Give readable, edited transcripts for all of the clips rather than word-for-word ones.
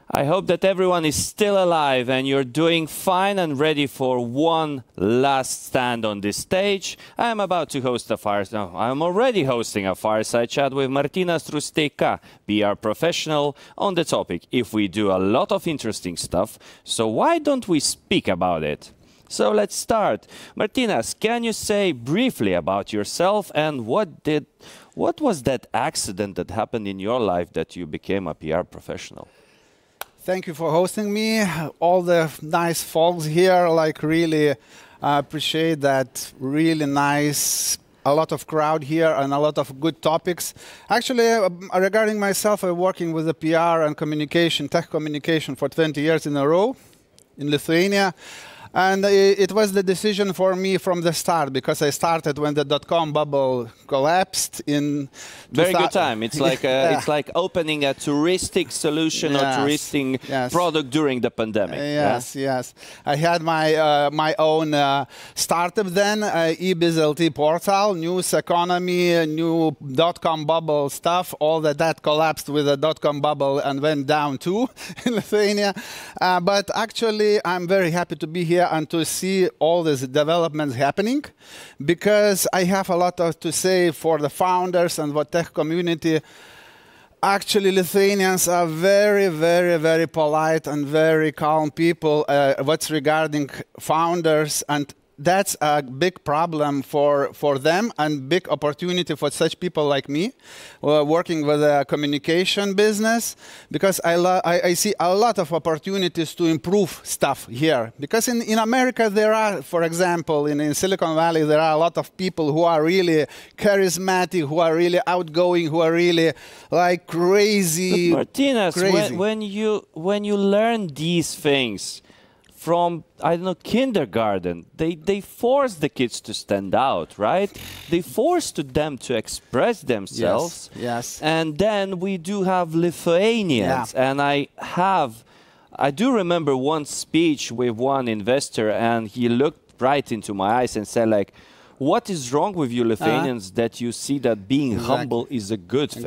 I hope that everyone is still alive and you're doing fine and ready for one last stand on this stage. I'm about to host a fireside. No, I'm already hosting a fireside chat with Martynas Rusteika, PR professional, on the topic. If we do a lot of interesting stuff, so why don't we speak about it? So let's start. Martynas, can you say briefly about yourself and what was that accident that happened in your life that you became a PR professional? Thank you for hosting me. All the nice folks here, like really appreciate that. Really nice, a lot of crowd here and a lot of good topics. Actually, regarding myself, I'm working with the PR and communication, tech communication for 20 years in a row in Lithuania. And it was the decision for me from the start, because I started when the dot-com bubble collapsed in... Very good time. It's like it's like opening a touristic solution or touristic product during the pandemic. Yes. I had my own startup then, eBizLT portal, news economy, new dot-com bubble stuff. All that collapsed with the dot-com bubble and went down too in Lithuania. But actually, I'm very happy to be here and to see all these developments happening, because I have a lot to say for the founders and the tech community. Actually, Lithuanians are very, very, very polite and very calm people what's regarding founders, and that's a big problem for them and big opportunity for such people like me working with a communication business, because I see a lot of opportunities to improve stuff here. Because in America there are, for example, in Silicon Valley, there are a lot of people who are really charismatic, who are really outgoing, who are really like crazy. But Martynas, when you learn these things from, I don't know, kindergarten, they force the kids to stand out, right? They force them to express themselves. Yes. And then we do have Lithuanians. Yeah. And I do remember one speech with one investor, and he looked right into my eyes and said, like, what is wrong with you Lithuanians that you see that being humble is a good thing?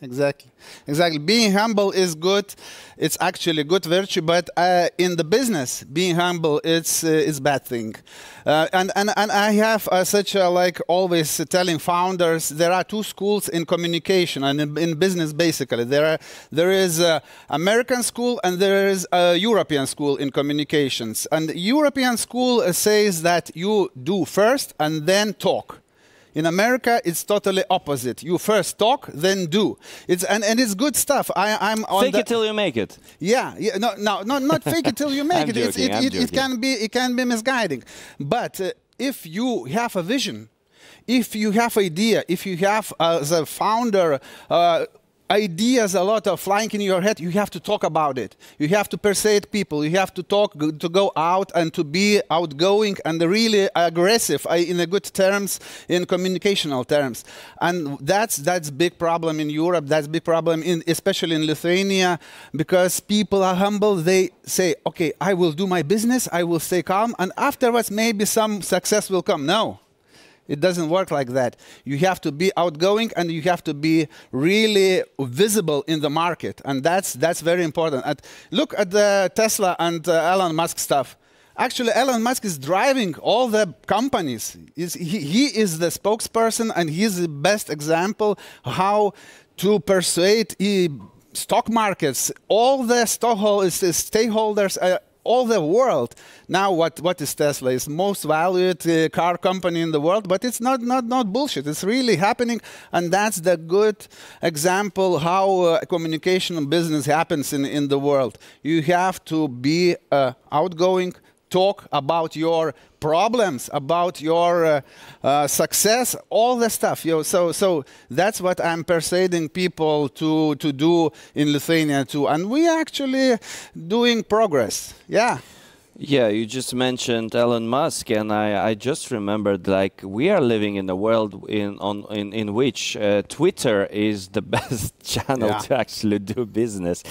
Exactly. Being humble is good. It's actually good virtue, but in the business, being humble is bad thing. And I have such a, like, always telling founders, there are two schools in communication and in business basically. There is American school and there is a European school in communications. And the European school says that you do first and then talk. In America, it's totally opposite. You first talk, then do. And it's good stuff. I'm on fake it till you make it. Yeah. No, not fake it till you make it. It can be misguiding. But if you have a vision, if you have idea, if you have as a founder ideas a lot of flying in your head, you have to talk about it. You have to persuade people. You have to talk, to go out and to be outgoing and really aggressive in a good terms, in communicational terms. And that's big problem in Europe. That's big problem especially in Lithuania, because people are humble. They say, okay, I will do my business. I will stay calm, and afterwards maybe some success will come. No. It doesn't work like that. You have to be outgoing and you have to be really visible in the market. And that's very important. And look at the Tesla and Elon Musk stuff. Actually, Elon Musk is driving all the companies. He is the spokesperson, and he's the best example how to persuade stock markets, all the stakeholders, all the world. Now, what is Tesla? It's most valued car company in the world, but it's not bullshit. It's really happening, and that's the good example how communication and business happens in the world. You have to be outgoing, talk about your problems, about your success, all the stuff. So that's what I'm persuading people to do in Lithuania too. And we are actually doing progress. Yeah. Yeah, you just mentioned Elon Musk, and I just remembered, like, we are living in a world in which Twitter is the best channel to actually do business.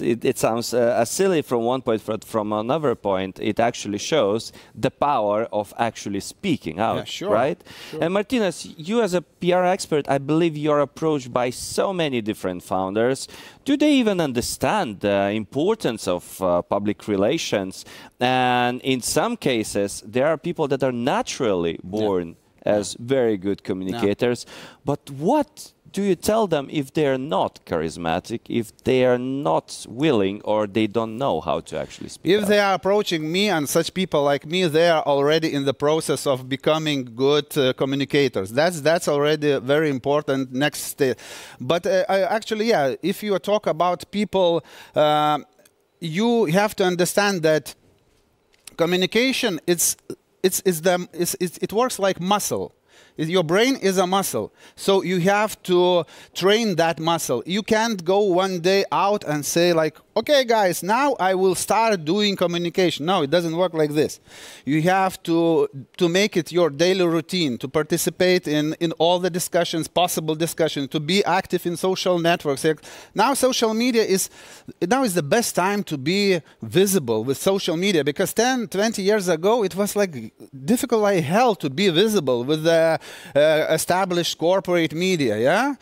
It sounds silly from one point, but from another point, it actually shows the power of actually speaking out, right? Sure. And Martynas, you as a PR expert, I believe you're approached by so many different founders. Do they even understand the importance of public relations? And in some cases, there are people that are naturally born as very good communicators. But what do you tell them if they're not charismatic, if they are not willing, or they don't know how to actually speak If out? they are approaching me, and such people like me, they are already in the process of becoming good communicators. That's already a very important next step. But actually, yeah, if you talk about people, you have to understand that communication, it works like muscle. Your brain is a muscle, so you have to train that muscle. You can't go one day out and say like, okay guys, now I will start doing communication. No, it doesn't work like this. You have to make it your daily routine, to participate in all the discussions, possible discussions, to be active in social networks. Now social media is the best time to be visible with social media, because 10, 20 years ago it was like difficult like hell to be visible with the established corporate media. Yeah,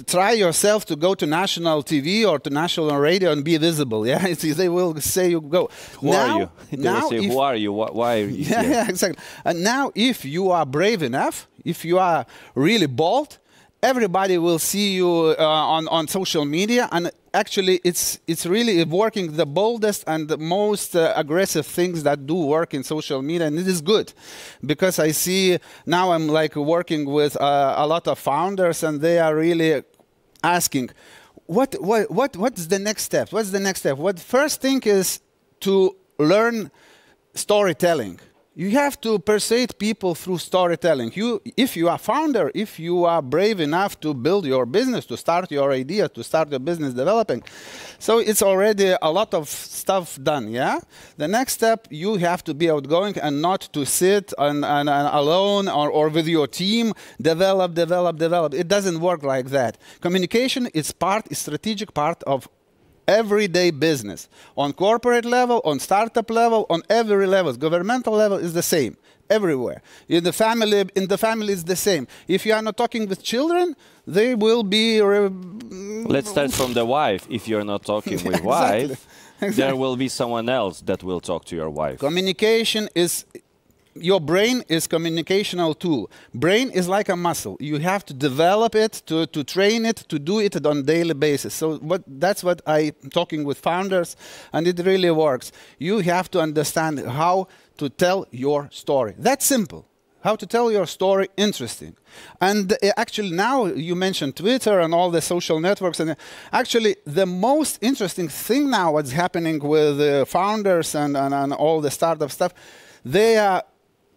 try yourself to go to national TV or to national radio and be visible. Yeah, they will say you go. Who are you? They will say, who are you? Why are you here? Yeah, exactly. And now, if you are brave enough, if you are really bold, everybody will see you on social media, and actually it's really working the boldest and the most aggressive things that do work in social media, and it is good, because I see now I'm like working with a lot of founders, and they are really asking, what's the next step? What's the next step? What first thing is to learn storytelling. You have to persuade people through storytelling. If you are a founder, if you are brave enough to build your business, to start your idea, to start your business developing, so it's already a lot of stuff done, yeah? The next step, you have to be outgoing and not to sit alone or with your team, develop. It doesn't work like that. Communication is strategic part of everyday business, on corporate level, on startup level, on every level. Governmental level is the same everywhere. In the family is the same. If you are not talking with children, they will be. Let's start from the wife. If you're not talking with wife, there will be someone else that will talk to your wife. Communication is. Your brain is communicational tool. Brain is like a muscle. You have to develop it, to train it, to do it on a daily basis. So that's what I'm talking with founders, and it really works. You have to understand how to tell your story. That's simple. How to tell your story interesting. And actually now you mentioned Twitter and all the social networks, and actually the most interesting thing now what's happening with founders and all the startup stuff, they are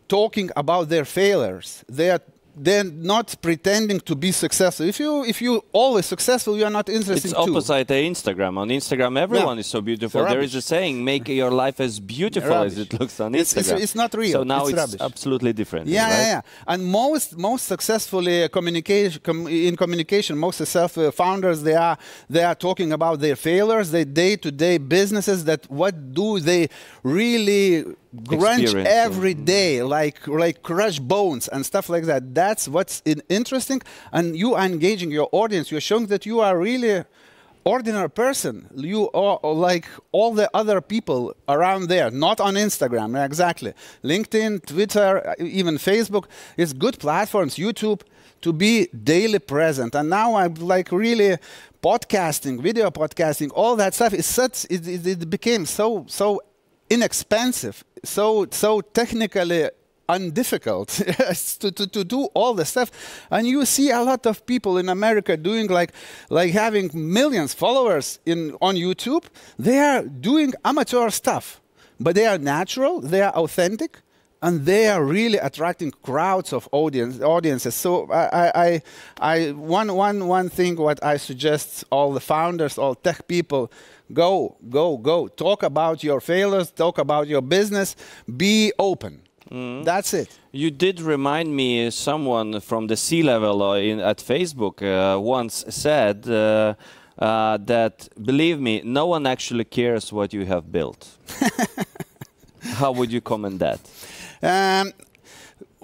talking about their failures. They're not pretending to be successful. If you always successful, you are not interesting. It's opposite Instagram. On Instagram, everyone is so beautiful. There is a saying: "Make your life as beautiful as it looks on Instagram." It's not real. So now it's rubbish. Absolutely different. Yeah, right? yeah. And most successfully in communication, most successful founders, they are talking about their failures, their day-to-day businesses. That what do they really grunge every day, like crush bones and stuff like that. That's what's interesting, and you are engaging your audience. You're showing that you are really ordinary person. You are like all the other people around there, not on Instagram. Exactly. LinkedIn, Twitter, even Facebook is good platforms. YouTube, to be daily present. And now I'm like really podcasting, video podcasting, all that stuff is such. It became so inexpensive, so technically undifficult to do all the stuff. And you see a lot of people in America doing like having millions followers on YouTube. They are doing amateur stuff, but they are natural, they are authentic, and they are really attracting crowds of audiences. So one thing what I suggest all the founders, all tech people, go. Talk about your failures, talk about your business, be open. That's it. You did remind me, someone from the C-level at Facebook once said that, believe me, no one actually cares what you have built. How would you comment that?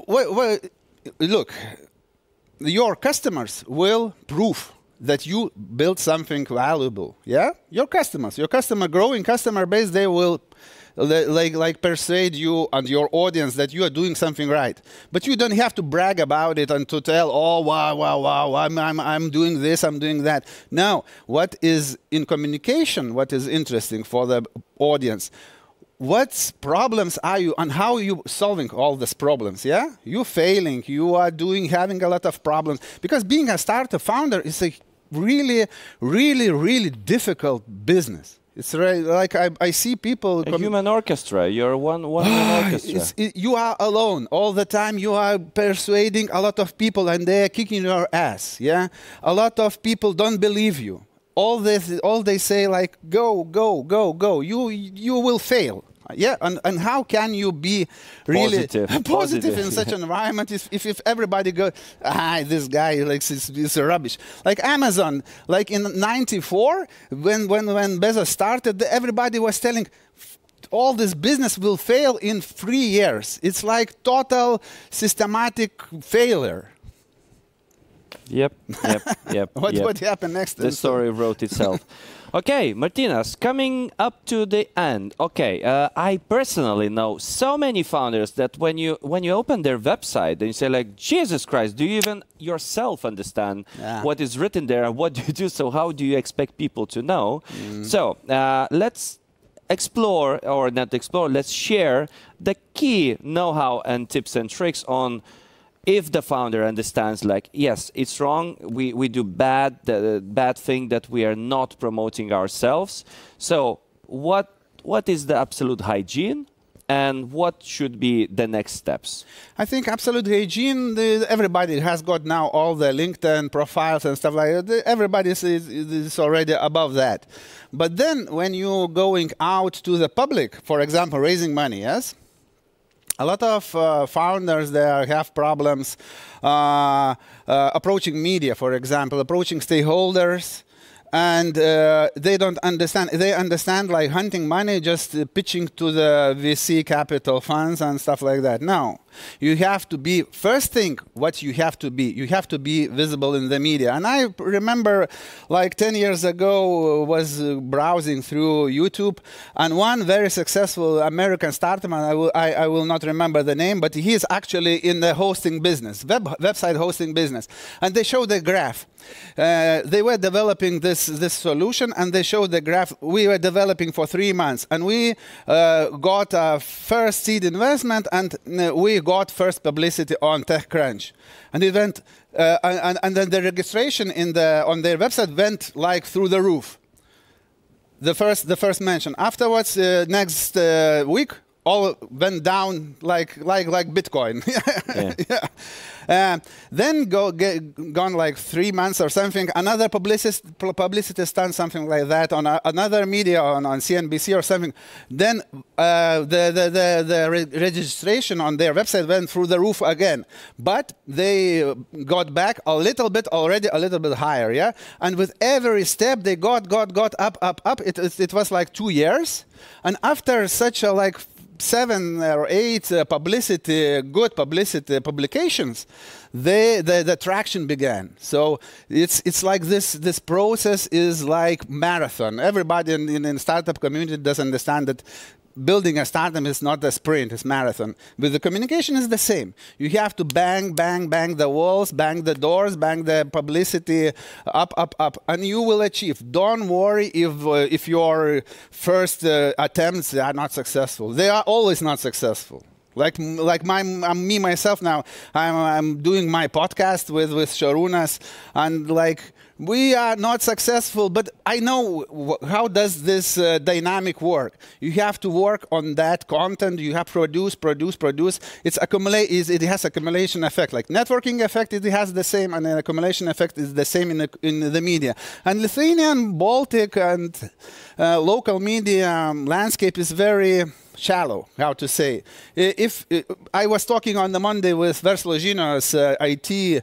Well, look, your customers will prove that you built something valuable. Yeah, your growing customer base, they will like persuade you and your audience that you are doing something right. But you don't have to brag about it and to tell, oh wow, I'm doing this, I'm doing that. No, what is in communication, what is interesting for the audience, what problems are you and how are you solving all these problems? Yeah, you failing, you are having a lot of problems, because being a startup founder is a really difficult business. It's like I see people. A human orchestra. You're one human orchestra. You are alone all the time. You are persuading a lot of people, and they are kicking your ass. Yeah, a lot of people don't believe you. All they say like go. You will fail. Yeah, and how can you be really positive in such an environment if everybody goes, this guy like is rubbish. Like Amazon, like in '94 when Bezos started, everybody was telling all this business will fail in 3 years. It's like total systematic failure. Yep. What happened next? The story wrote itself. Okay, Martynas, coming up to the end. Okay, I personally know so many founders that when you open their website and you say like, Jesus Christ, do you even yourself understand what is written there and what do you do? So how do you expect people to know? So let's explore, or not explore, let's share the key know-how and tips and tricks on if the founder understands, like, yes, it's wrong, we do bad thing that we are not promoting ourselves. So what is the absolute hygiene, and what should be the next steps? I think absolute hygiene, everybody has got now all the LinkedIn profiles and stuff like that. Everybody is already above that. But then when you're going out to the public, for example, raising money, yes? A lot of founders there have problems approaching media, for example, approaching stakeholders, and they don't understand. They understand like hunting money, just pitching to the VC capital funds and stuff like that. No, you have to be, first thing, what you have to be visible in the media. And I remember like 10 years ago was browsing through YouTube, and one very successful American startup, and I will not remember the name, but he is actually in the hosting business, website hosting business. And they showed the graph. They were developing this solution, and they showed the graph. We were developing for 3 months, and we got a first seed investment, and we got first publicity on TechCrunch, and it went, and then the registration on their website went like through the roof. The first mention. Afterwards, next week, all went down like Bitcoin. Then gone like 3 months or something. Another publicity stunt, something like that, on another media, on CNBC or something. Then the registration on their website went through the roof again. But they got back a little bit already, a little bit higher, yeah. And with every step, they got up. It was like 2 years, and after such a like 7 or 8 good publicity publications, the traction began. So it's like this process is like marathon. Everybody in startup community does understand that building a startup is not a sprint, it's marathon. But the communication is the same. You have to bang the walls, bang the doors, bang the publicity up, and you will achieve. Don't worry if your first attempts are not successful. They are always not successful. Like me myself now, I'm doing my podcast with Šarūnas, and like We are not successful, but I know how does this dynamic work. You have to work on that content. You have produce. It has accumulation effect. Like networking effect, it has the same, and an accumulation effect is the same in the media. And Lithuanian, Baltic, and local media landscape is very shallow, how to say. If I was talking on the Monday with Verslo Žinios IT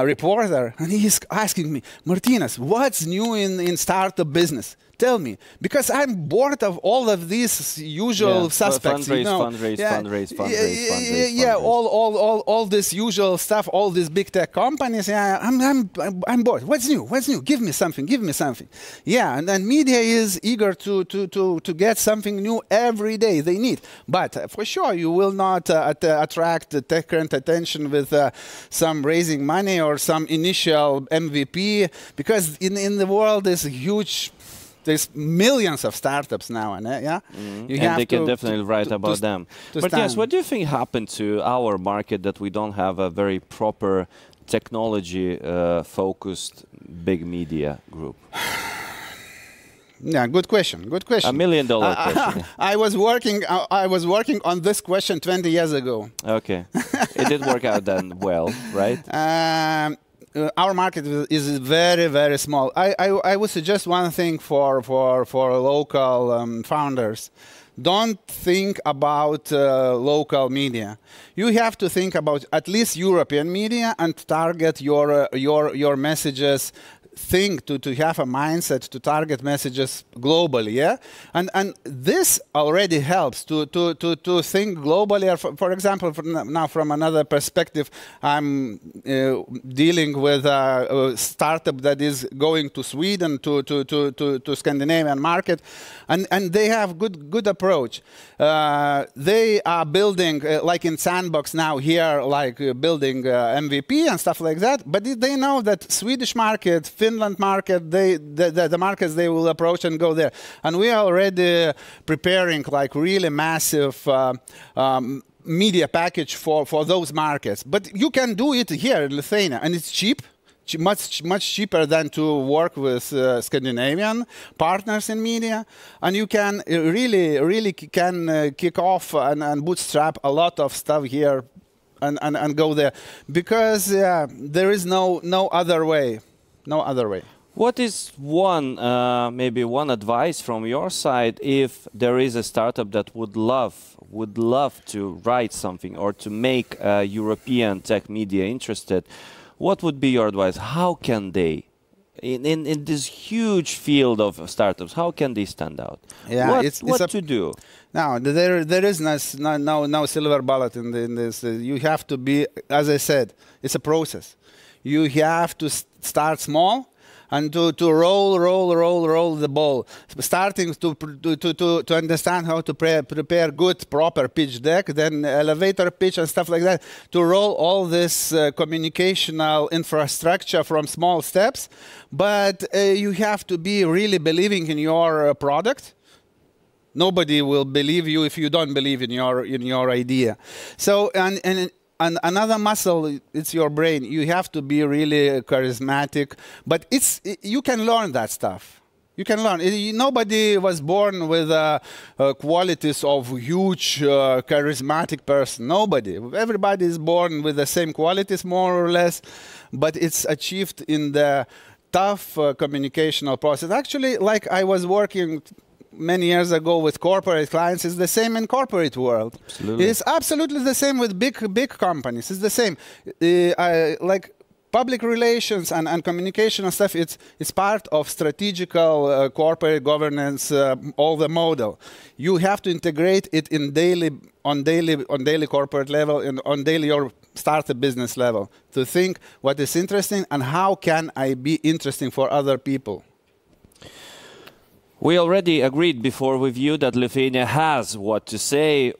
reporter, and he's asking me, Martynas, what's new in startup business? Tell me, because I'm bored of all of these usual suspects. Fundraise. All this usual stuff, all these big tech companies. Yeah, I'm bored. What's new? Give me something. Yeah, and then media is eager to get something new every day. They need, but for sure you will not attract the current attention with some raising money or some initial MVP, because in the world there's a huge. There's millions of startups now, and and they can definitely write about them. But yes, what do you think happened to our market that we don't have a very proper technology-focused big media group? Yeah, good question. $1 million question. I was working on this question 20 years ago. Okay, it did work out then well, right? Our market is very, very small. I would suggest one thing for local founders. Don't think about local media. You have to think about at least European media and target your messages. To have a mindset to target messages globally, yeah, and this already helps to think globally. For example, now from another perspective, I'm dealing with a startup that is going to Sweden to Scandinavian market, and they have good approach. They are building like in Sandbox now here, like building MVP and stuff like that. But they know that Swedish market, Finland market, the markets they will approach and go there. And we are already preparing like really massive media package for those markets. But you can do it here in Lithuania, and it's cheap. Much cheaper than to work with Scandinavian partners in media, and you can really can kick off and bootstrap a lot of stuff here and go there, because there is no other way. No other way. What is maybe one advice from your side if there is a startup that would love to write something or to make European tech media interested? What would be your advice? How can they, in this huge field of startups, how can they stand out? Yeah, what to do? No, there is no silver bullet in this. You have to be, as I said, it's a process. You have to start small and to roll the ball, starting to understand how to prepare good, proper pitch deck, then elevator pitch and stuff like that, to roll all this communicational infrastructure from small steps. But you have to be really believing in your product. Nobody will believe you if you don't believe in your idea. So and another muscle, it's your brain. You have to be really charismatic, but you can learn that stuff. You can learn. Nobody was born with qualities of huge, charismatic person. Nobody. Everybody is born with the same qualities, more or less, but it's achieved in the tough communicational process. Actually, like I was working many years ago with corporate clients, is the same in corporate world. Absolutely. It's absolutely the same with big companies. It's the same. Like public relations and communication and stuff, it's part of strategical corporate governance, all the model. You have to integrate it on daily corporate level and on daily your startup business level to think what is interesting and how can I be interesting for other people. We already agreed before with you that Lithuania has what to say.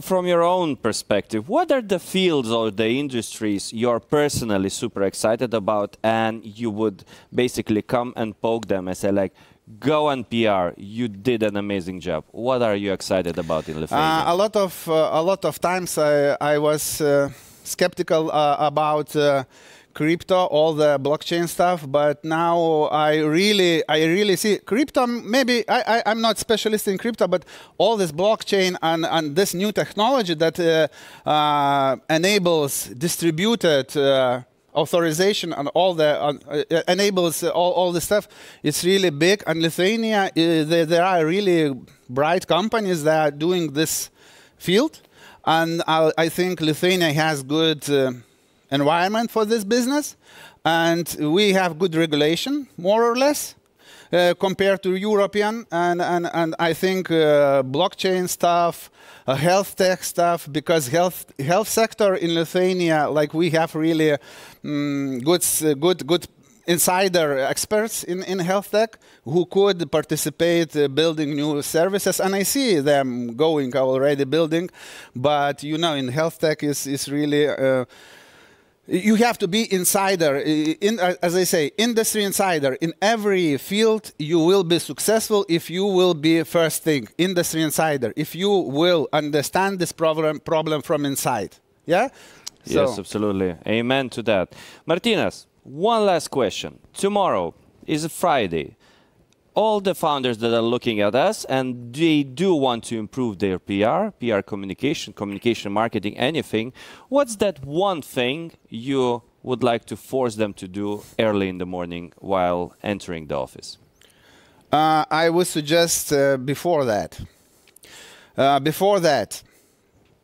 From your own perspective, what are the fields or the industries you're personally super excited about, and you would basically come and poke them and say, like, go on PR, you did an amazing job. What are you excited about in Lithuania? A lot of times I was skeptical about crypto, all the blockchain stuff, but now I really see crypto. Maybe I'm not specialist in crypto, but all this blockchain and this new technology that enables distributed authorization and all the enables all the stuff. It's really big. And Lithuania, there are really bright companies that are doing this field, and I think Lithuania has good environment for this business, and we have good regulation, more or less, compared to European, and I think blockchain stuff, health tech stuff, because health sector in Lithuania, like we have really good insider experts in health tech who could participate building new services, and I see them going already building, but you know, in health tech is really you have to be insider, as I say, industry insider. In every field, you will be successful if you will be first thing, industry insider, if you will understand this problem from inside. Yeah? Yes, absolutely. Amen to that. Martynas, one last question. Tomorrow is a Friday. All the founders that are looking at us and they do want to improve their PR communication, marketing, anything, what's that one thing you would like to force them to do early in the morning while entering the office? I would suggest before that,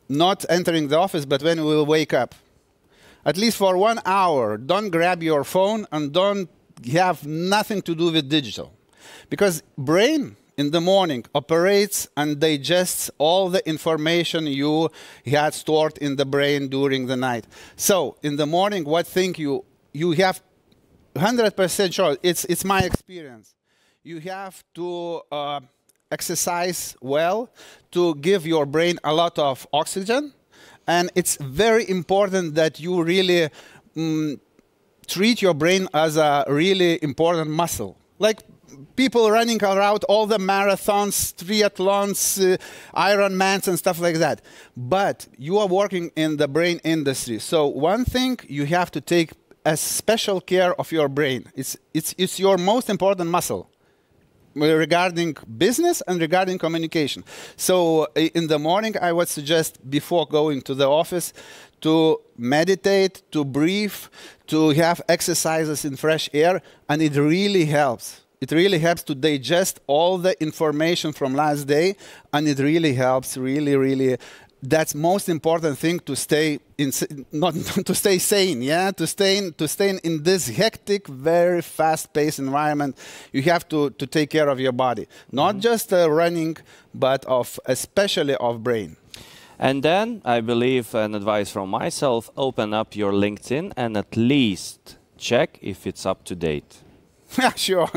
not entering the office, but when we will wake up, at least for 1 hour, don't grab your phone and don't have nothing to do with digital. Because brain in the morning operates and digests all the information you had stored in the brain during the night. So in the morning, what thing you have 100% sure, it's my experience. You have to exercise well to give your brain a lot of oxygen. And it's very important that you really treat your brain as a really important muscle. Like people running around all the marathons, triathlons, Ironmans and stuff like that. But you are working in the brain industry. So one thing, you have to take a special care of your brain. It's your most important muscle regarding business and regarding communication. So in the morning, I would suggest before going to the office to meditate, to breathe, to have exercises in fresh air, and it really helps. It really helps to digest all the information from last day, and it really helps, really. That's most important thing to stay not to stay sane, yeah, to stay in this hectic, very fast-paced environment. You have to take care of your body, not just running, but especially of brain. And then I believe an advice from myself: open up your LinkedIn and at least check if it's up to date. Yeah, sure.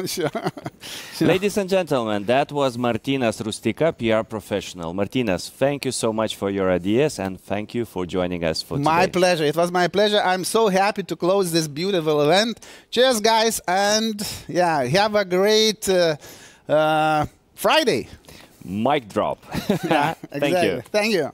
Ladies and gentlemen, that was Martynas Rusteika, PR professional. Martynas, thank you so much for your ideas and thank you for joining us for today. My pleasure. It was my pleasure. I'm so happy to close this beautiful event. Cheers, guys, and yeah, have a great Friday. Mic drop. Yeah, exactly. Thank you. Thank you.